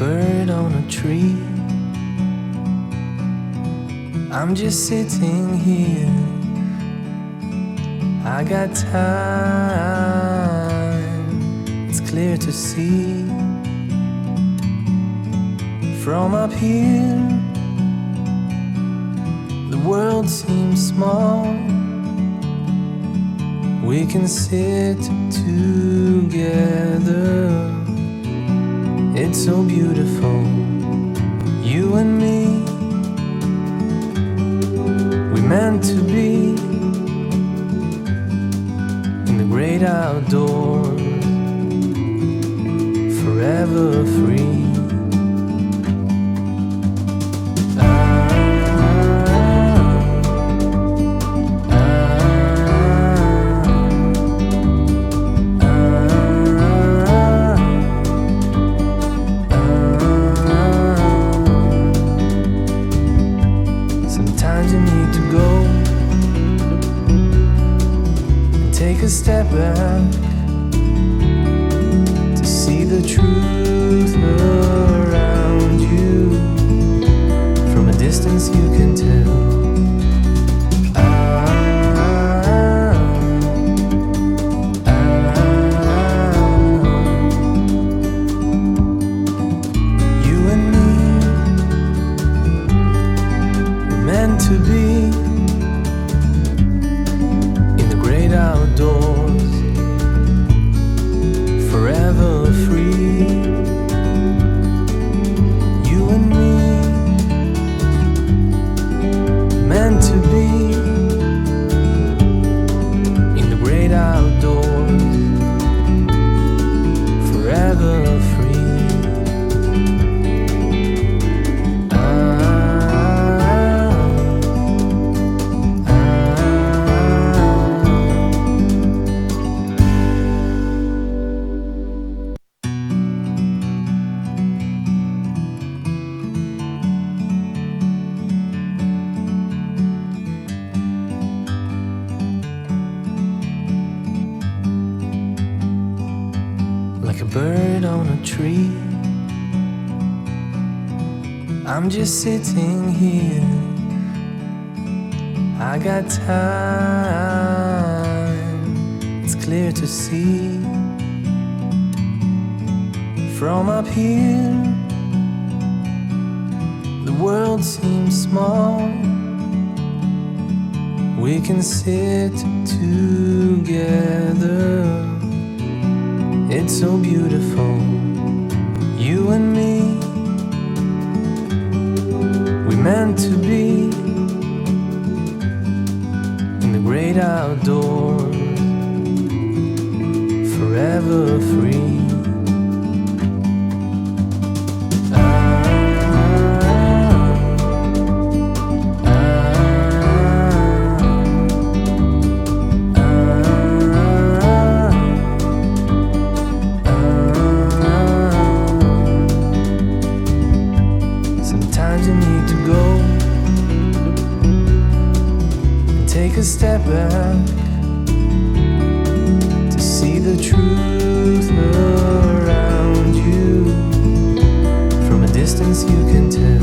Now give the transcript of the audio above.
bird on a tree. I'm just sitting here. I got time, it's clear to see. From up here, the world seems small. We can sit together. It's so beautiful, you and me. We meant to be in the great outdoors, forever free. Sometimes you need to go and take a step back to see the truth around you. From a distance you can tell. You and me were meant to be in the great outdoors, forever free. You and me, meant to be in the great outdoors, forever free. Like a bird on a tree, I'm just sitting here. I got time, it's clear to see. From up here, the world seems small. We can sit together. It's so beautiful, you and me. We meant to be in the great outdoors, forever free. Sometimes you need to go and take a step back to see the truth around you. From a distance you can tell.